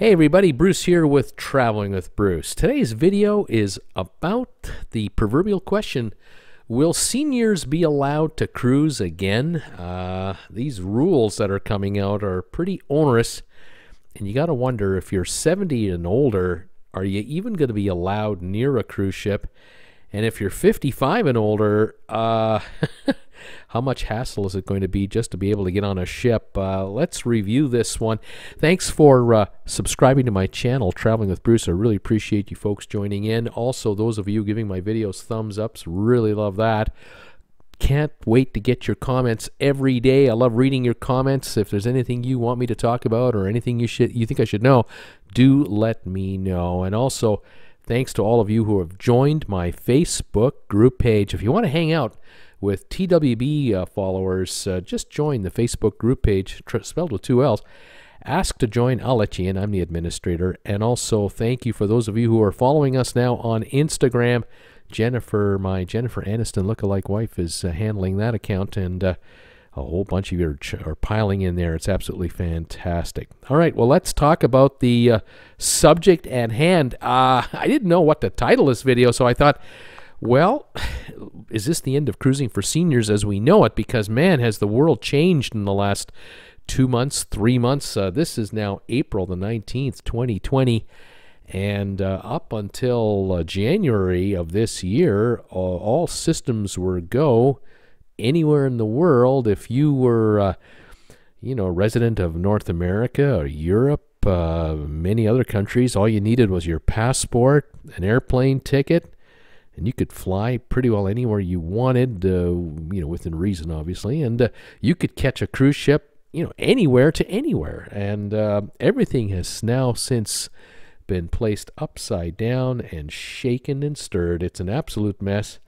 Hey everybody, Bruce here with Traveling with Bruce. Today's video is about the proverbial question, will seniors be allowed to cruise again? These rules that are coming out are pretty onerous, and you got to wonder, if you're 70 and older, are you even going to be allowed near a cruise ship? And if you're 55 and older, how much hassle is it going to be just to be able to get on a ship? Let's review this one. Thanks for subscribing to my channel, Traveling with Bruce. I really appreciate you folks joining in. Also, those of you giving my videos thumbs ups, really love that. Can't wait to get your comments every day. I love reading your comments. If there's anything you want me to talk about or anything you think I should know, do let me know. And also, thanks to all of you who have joined my Facebook group page. If you want to hang out with TWB followers, just join the Facebook group page, spelled with two L's. Ask to join, I'll let you in. I'm the administrator. And also, thank you for those of you who are following us now on Instagram. Jennifer, my Jennifer Aniston lookalike wife, is handling that account, and a whole bunch of you are piling in there. It's absolutely fantastic. All right, well, let's talk about the subject at hand. I didn't know what to title this video, so I thought, well, is this the end of cruising for seniors as we know it? Because, man, has the world changed in the last 2 months, 3 months. This is now April the 19th, 2020. And up until January of this year, all systems were go. Anywhere in the world, if you were, a resident of North America or Europe, many other countries, all you needed was your passport, an airplane ticket, and you could fly pretty well anywhere you wanted, within reason, obviously. And you could catch a cruise ship, anywhere to anywhere. And everything has now since been placed upside down and shaken and stirred. It's an absolute mess.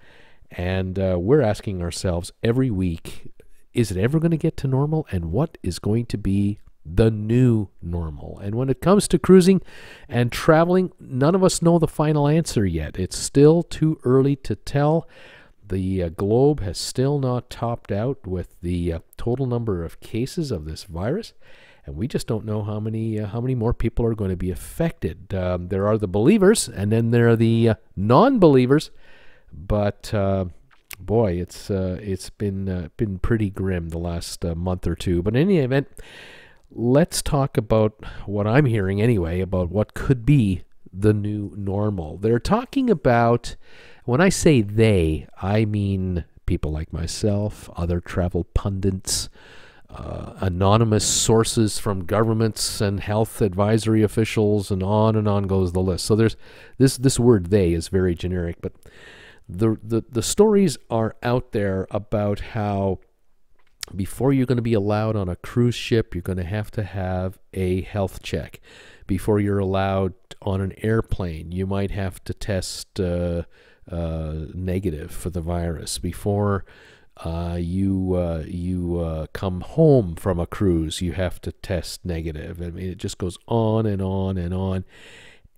And we're asking ourselves every week, is it ever going to get to normal? And what is going to be the new normal? And when it comes to cruising and traveling, none of us know the final answer yet. It's still too early to tell. The globe has still not topped out with the total number of cases of this virus. And we just don't know how many more people are going to be affected. There are the believers, and then there are the non-believers. But boy, it's been pretty grim the last month or two. But in any event, let's talk about what I'm hearing anyway about what could be the new normal. They're talking about, when I say they, I mean people like myself, other travel pundits, anonymous sources from governments and health advisory officials, and on goes the list. So there's this word "they" is very generic, but the stories are out there about how before you're going to be allowed on a cruise ship, you're going to have a health check. Before you're allowed on an airplane, you might have to test negative for the virus. Before you come home from a cruise, you have to test negative. I mean, it just goes on and on and on.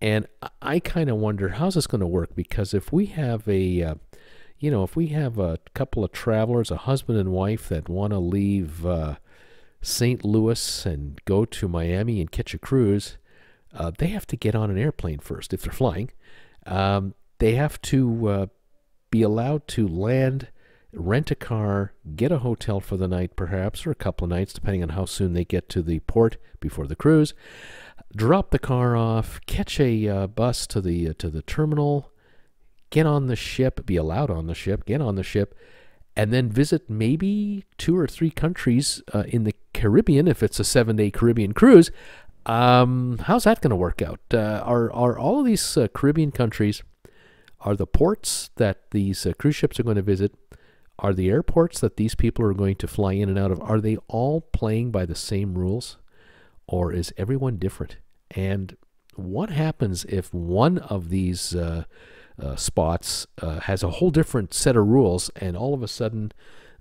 And I kind of wonder, how's this going to work? Because if we have a couple of travelers, a husband and wife that want to leave St. Louis and go to Miami and catch a cruise, they have to get on an airplane first if they're flying. They have to be allowed to land, rent a car, get a hotel for the night perhaps, or a couple of nights depending on how soon they get to the port before the cruise, drop the car off, catch a bus to the terminal, get on the ship, be allowed on the ship, get on the ship, and then visit maybe 2 or 3 countries in the Caribbean if it's a 7-day Caribbean cruise. How's that going to work out? Are all of these Caribbean countries, are the ports that these cruise ships are going to visit, are the airports that these people are going to fly in and out of, are they all playing by the same rules? Or is everyone different? And what happens if one of these spots has a whole different set of rules, and all of a sudden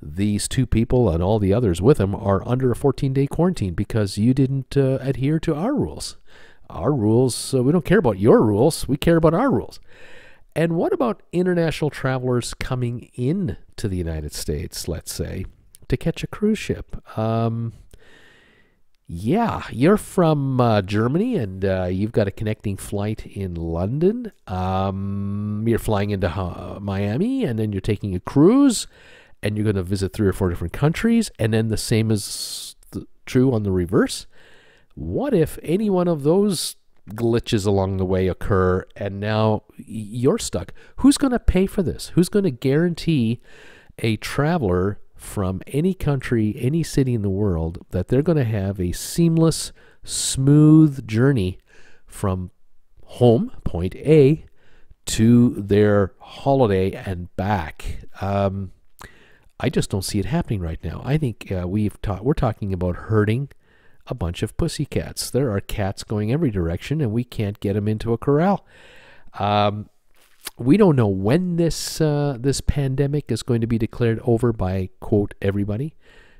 these 2 people and all the others with them are under a 14-day quarantine because you didn't adhere to our rules? Our rules, we don't care about your rules, we care about our rules. And what about international travelers coming in to the United States, let's say, to catch a cruise ship? Yeah, you're from Germany, and you've got a connecting flight in London. You're flying into Miami, and then you're taking a cruise, and you're going to visit 3 or 4 different countries, and then the same is true on the reverse. What if any one of those glitches along the way occur, and now you're stuck? Who's going to pay for this? Who's going to guarantee a traveler from any country, any city in the world, that they're going to have a seamless, smooth journey from home, point A, to their holiday and back? I just don't see it happening right now. I think we're talking about herding a bunch of pussycats. There are cats going every direction, and we can't get them into a corral. We don't know when this pandemic is going to be declared over by, quote, everybody.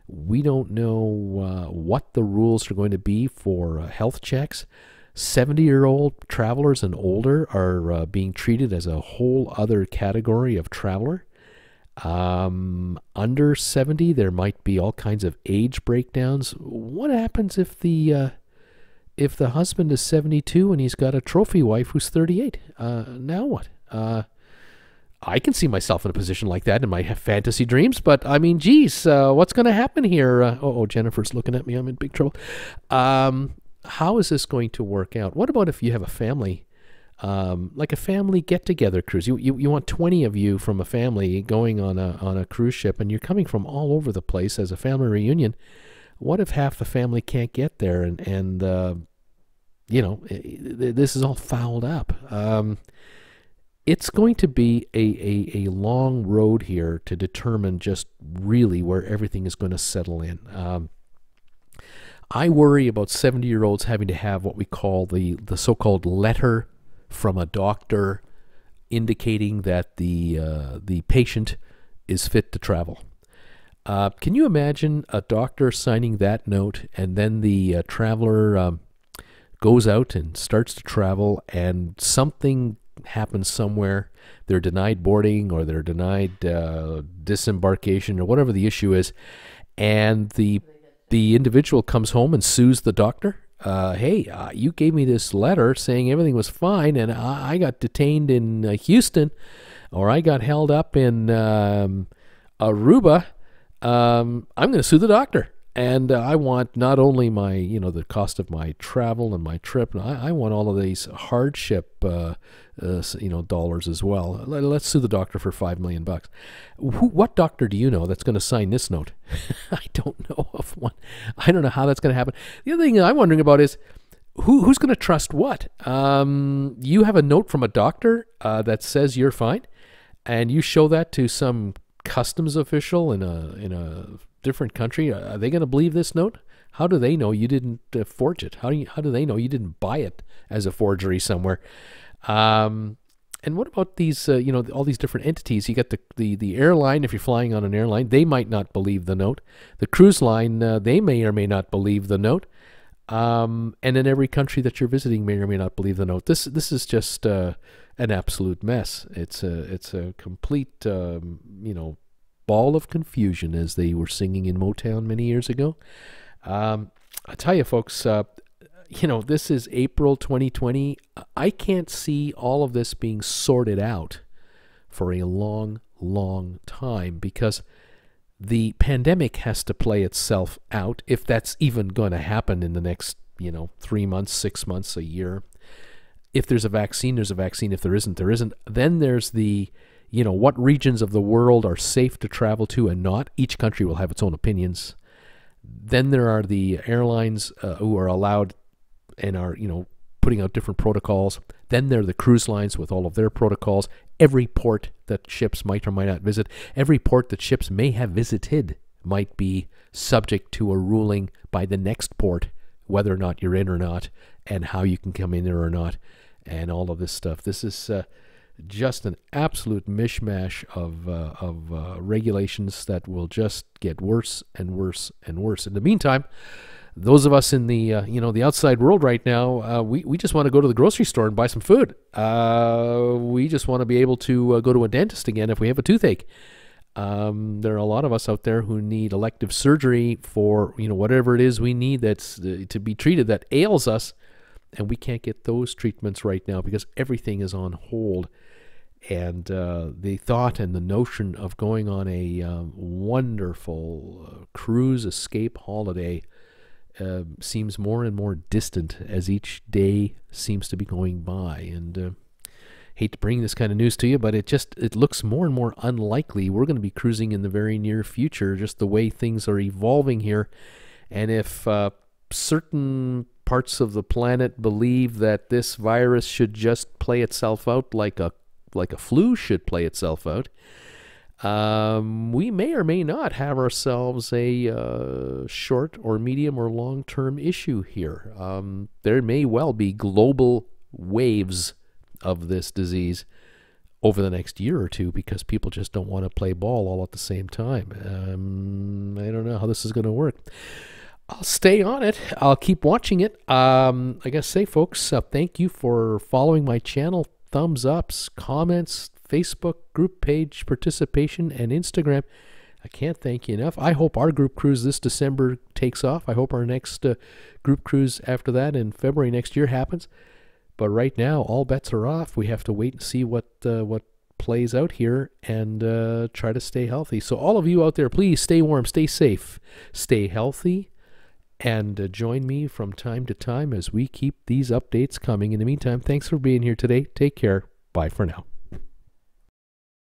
We don't know what the rules are going to be for health checks. 70-year-old travelers and older are being treated as a whole other category of traveler. Under 70, there might be all kinds of age breakdowns. What happens if the husband is 72 and he's got a trophy wife who's 38? Now what? I can see myself in a position like that in my fantasy dreams, but I mean, geez, what's going to happen here? Jennifer's looking at me. I'm in big trouble. How is this going to work out? What about if you have a family, like a family get-together cruise? You want 20 of you from a family going on a cruise ship, and you're coming from all over the place as a family reunion. What if half the family can't get there, and this is all fouled up? It's going to be a long road here to determine just really where everything is going to settle in. I worry about 70-year-olds having to have what we call the so-called letter from a doctor indicating that the patient is fit to travel. Can you imagine a doctor signing that note, and then the traveler goes out and starts to travel, and something happens somewhere? They're denied boarding, or they're denied disembarkation, or whatever the issue is, and the individual comes home and sues the doctor. Hey, you gave me this letter saying everything was fine, and I got detained in Houston, or I got held up in Aruba. I'm going to sue the doctor, and I want not only my, the cost of my travel and my trip. I want all of these hardship, dollars as well. Let's sue the doctor for $5 million. What doctor do you know that's going to sign this note? I don't know of one. I don't know how that's going to happen. The other thing I'm wondering about is who's going to trust what? You have a note from a doctor that says you're fine, and you show that to some customs official in a different country. Are they going to believe this note? How do they know you didn't forge it? How do they know you didn't buy it as a forgery somewhere? And what about these, all these different entities? You got the airline. If you're flying on an airline, they might not believe the note. The cruise line, they may or may not believe the note. And then every country that you're visiting may or may not believe the note. This is just an absolute mess. It's a complete ball of confusion, as they were singing in Motown many years ago. I tell you, folks, this is April 2020. I can't see all of this being sorted out for a long, long time, because the pandemic has to play itself out, if that's even going to happen in the next, 3 months, 6 months, a year. If there's a vaccine, there's a vaccine. If there isn't, there isn't. Then there's the, what regions of the world are safe to travel to and not. Each country will have its own opinions. Then there are the airlines who are allowed and are, putting out different protocols. Then there are the cruise lines with all of their protocols. Every port that ships might or might not visit, every port that ships may have visited might be subject to a ruling by the next port, whether or not you're in or not, and how you can come in there or not, and all of this stuff. This is just an absolute mishmash of regulations that will just get worse and worse and worse. In the meantime, those of us in the the outside world right now, we just want to go to the grocery store and buy some food. We just want to be able to go to a dentist again if we have a toothache. There are a lot of us out there who need elective surgery for, whatever it is we need that's to be treated that ails us, and we can't get those treatments right now because everything is on hold. And the thought and the notion of going on a wonderful cruise escape holiday seems more and more distant as each day seems to be going by. And hate to bring this kind of news to you, but it looks more and more unlikely we're going to be cruising in the very near future, just the way things are evolving here. And if certain parts of the planet believe that this virus should just play itself out like a flu should play itself out, we may or may not have ourselves a short or medium or long-term issue here. There may well be global waves of this disease over the next year or two because people just don't want to play ball all at the same time. I don't know how this is going to work. I'll stay on it. I'll keep watching it. I gotta say, folks, thank you for following my channel. Thumbs ups, comments, Facebook group page participation, and Instagram. I can't thank you enough. I hope our group cruise this December takes off. I hope our next group cruise after that in February next year happens. But right now, all bets are off. We have to wait and see what plays out here and try to stay healthy. So all of you out there, please stay warm, stay safe, stay healthy, and join me from time to time as we keep these updates coming. In the meantime, thanks for being here today. Take care. Bye for now.